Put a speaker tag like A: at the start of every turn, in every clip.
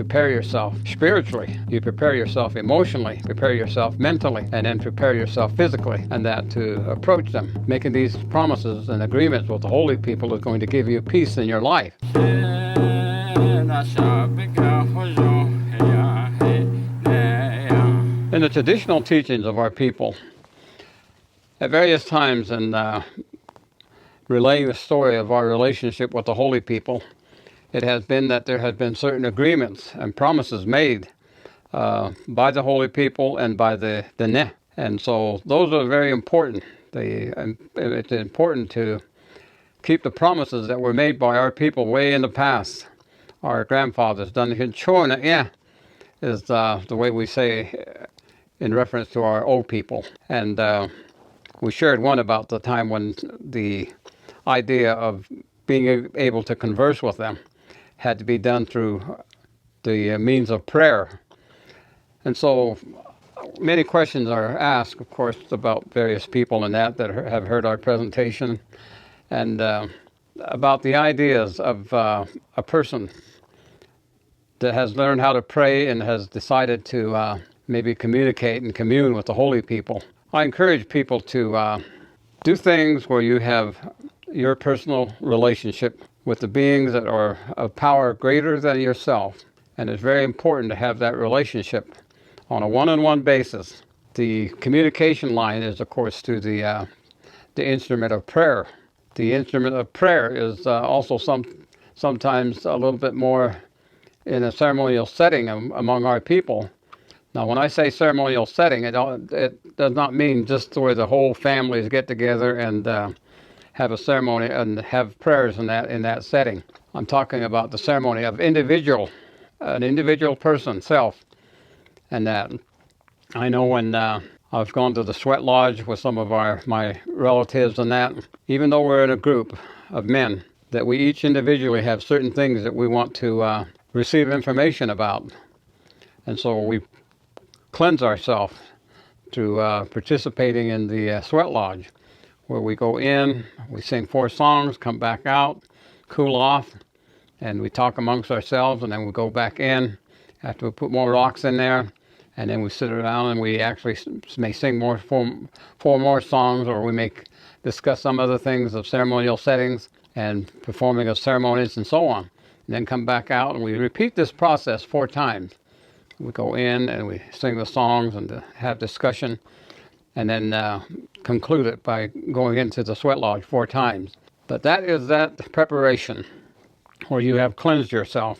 A: prepare yourself spiritually, you prepare yourself emotionally, prepare yourself mentally, and then prepare yourself physically, and that to approach them. Making these promises and agreements with the holy people is going to give you peace in your life. In the traditional teachings of our people, at various times in relaying the story of our relationship with the holy people, it has been that there have been certain agreements and promises made by the holy people and by the Ne. And so those are very important. It's important to keep the promises that were made by our people way in the past. Our grandfathers done is the way we say in reference to our old people. And we shared one about the time when the idea of being able to converse with them had to be done through the means of prayer. And so many questions are asked, of course, about various people and that have heard our presentation, and about the ideas of a person that has learned how to pray and has decided to maybe communicate and commune with the holy people. I encourage people to do things where you have your personal relationship with the beings that are of power greater than yourself. And it's very important to have that relationship on a one-on-one basis. The communication line is, of course, through the instrument of prayer. The instrument of prayer is also sometimes a little bit more in a ceremonial setting among our people. Now, when I say ceremonial setting, it does not mean just where the whole families get together and have a ceremony and have prayers in that setting. I'm talking about the ceremony of an individual person, self, and that. I know when I've gone to the sweat lodge with some of my relatives and that, even though we're in a group of men, that we each individually have certain things that we want to receive information about. And so we cleanse ourselves through participating in the sweat lodge, where we go in, we sing 4 songs, come back out, cool off, and we talk amongst ourselves, and then we go back in after we put more rocks in there, and then we sit around and we actually may sing four more songs, or we may discuss some other things of ceremonial settings and performing of ceremonies and so on. And then come back out, and we repeat this process 4 times. We go in and we sing the songs and have discussion, and then conclude it by going into the sweat lodge 4 times. But that is that preparation where you have cleansed yourself,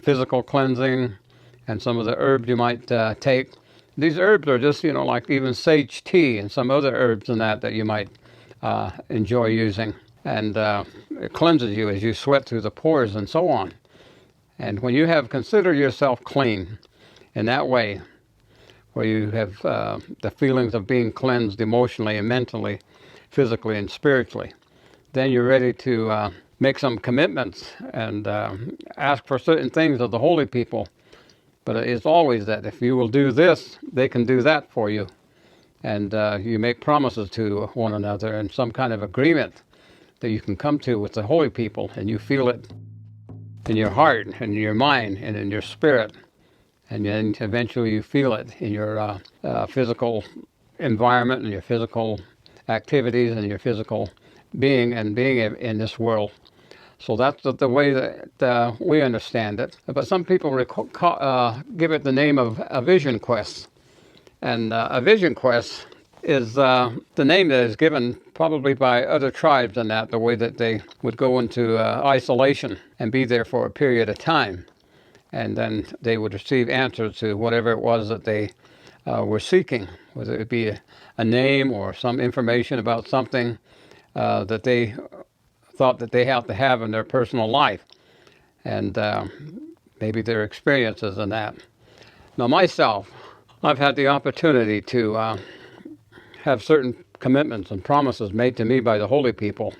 A: physical cleansing, and some of the herbs you might take. These herbs are just, like even sage tea and some other herbs and that you might enjoy using. And it cleanses you as you sweat through the pores and so on. And when you have considered yourself clean in that way, where you have the feelings of being cleansed emotionally and mentally, physically and spiritually, then you're ready to make some commitments and ask for certain things of the holy people. But it's always that if you will do this, they can do that for you. And you make promises to one another and some kind of agreement that you can come to with the holy people, and you feel it in your heart and in your mind and in your spirit. And then eventually you feel it in your physical environment and your physical activities and your physical being in this world. So that's the way that we understand it. But some people give it the name of a vision quest. And a vision quest is the name that is given probably by other tribes and that, the way that they would go into isolation and be there for a period of time. And then they would receive answers to whatever it was that they were seeking, whether it be a name or some information about something that they thought that they have to have in their personal life, and maybe their experiences in that. Now myself, I've had the opportunity to have certain commitments and promises made to me by the holy people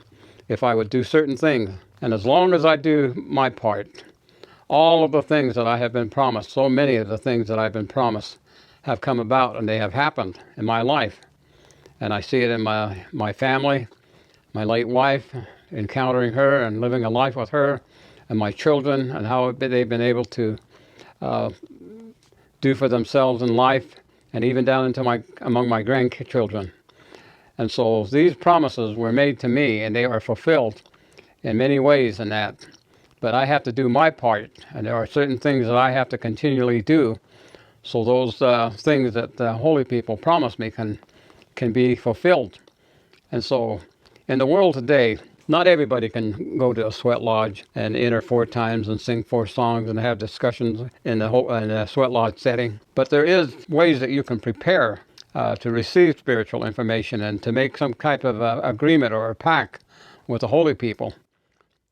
A: if I would do certain things. And as long as I do my part, all of the things that I have been promised, so many of the things that I've been promised have come about, and they have happened in my life. And I see it in my family, my late wife, encountering her and living a life with her, and my children, and how they've been able to do for themselves in life, and even down into among my grandchildren. And so these promises were made to me, and they are fulfilled in many ways in that. But I have to do my part, and there are certain things that I have to continually do, so those things that the holy people promise me can be fulfilled. And so in the world today, not everybody can go to a sweat lodge and enter 4 times and sing 4 songs and have discussions in a sweat lodge setting. But there is ways that you can prepare to receive spiritual information and to make some type of agreement or a pact with the holy people.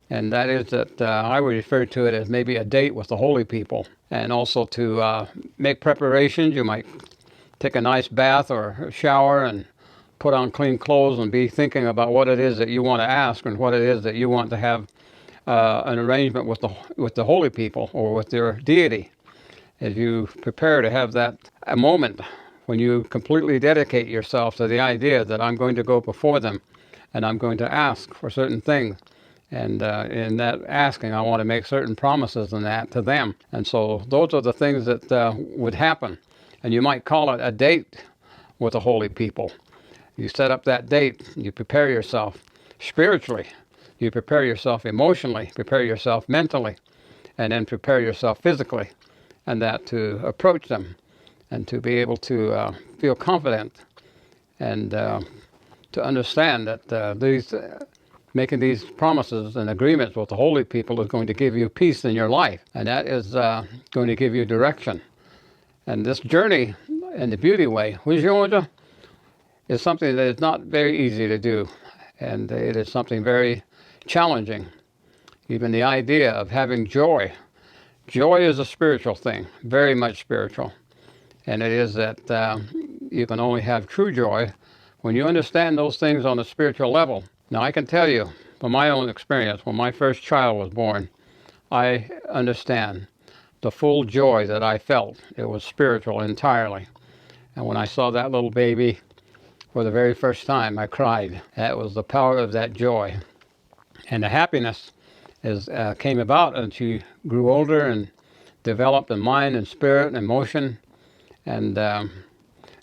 A: And that is that I would refer to it as maybe a date with the holy people. And also to make preparations. You might take a nice bath or a shower and put on clean clothes and be thinking about what it is that you want to ask and what it is that you want to have an arrangement with the holy people or with their deity. As you prepare to have that a moment when you completely dedicate yourself to the idea that I'm going to go before them and I'm going to ask for certain things. And in that asking, I want to make certain promises and that to them. And so those are the things that would happen. And you might call it a date with the holy people. You set up that date, you prepare yourself spiritually, you prepare yourself emotionally, prepare yourself mentally, and then prepare yourself physically, and that to approach them and to be able to feel confident and to understand that making these promises and agreements with the holy people is going to give you peace in your life, and that is going to give you direction. And this journey in the beauty way, Georgia, is something that is not very easy to do, and it is something very challenging. Even the idea of having joy. Joy is a spiritual thing, very much spiritual. And it is that you can only have true joy when you understand those things on a spiritual level. Now, I can tell you from my own experience, when my first child was born, I understand the full joy that I felt. It was spiritual entirely. And when I saw that little baby for the very first time, I cried. That was the power of that joy. And the happiness came about as she grew older and developed in mind and spirit and emotion. And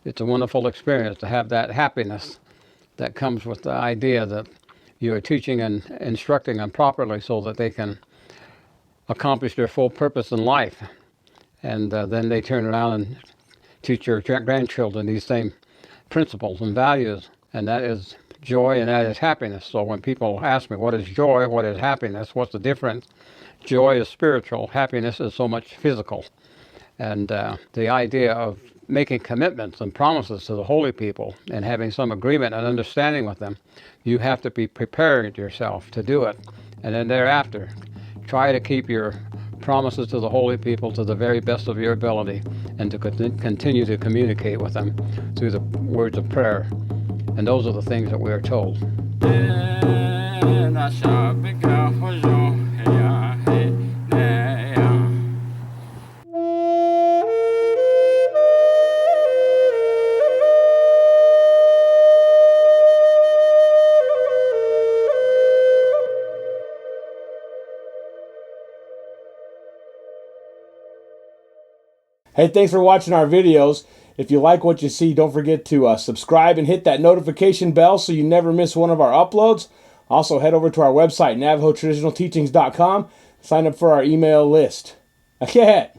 A: it's a wonderful experience to have that happiness that comes with the idea that you are teaching and instructing them properly so that they can accomplish their full purpose in life. And then they turn around and teach your grandchildren these same principles and values. And that is joy and that is happiness. So when people ask me, what is joy, what is happiness, what's the difference? Joy is spiritual, happiness is so much physical. And the idea of making commitments and promises to the holy people and having some agreement and understanding with them, you have to be prepared yourself to do it. And then thereafter, try to keep your promises to the holy people to the very best of your ability and to continue to communicate with them through the words of prayer. And those are the things that we are told.
B: Hey, thanks for watching our videos. If you like what you see, don't forget to subscribe and hit that notification bell so you never miss one of our uploads. Also, head over to our website, NavajoTraditionalTeachings.com. Sign up for our email list. Okay.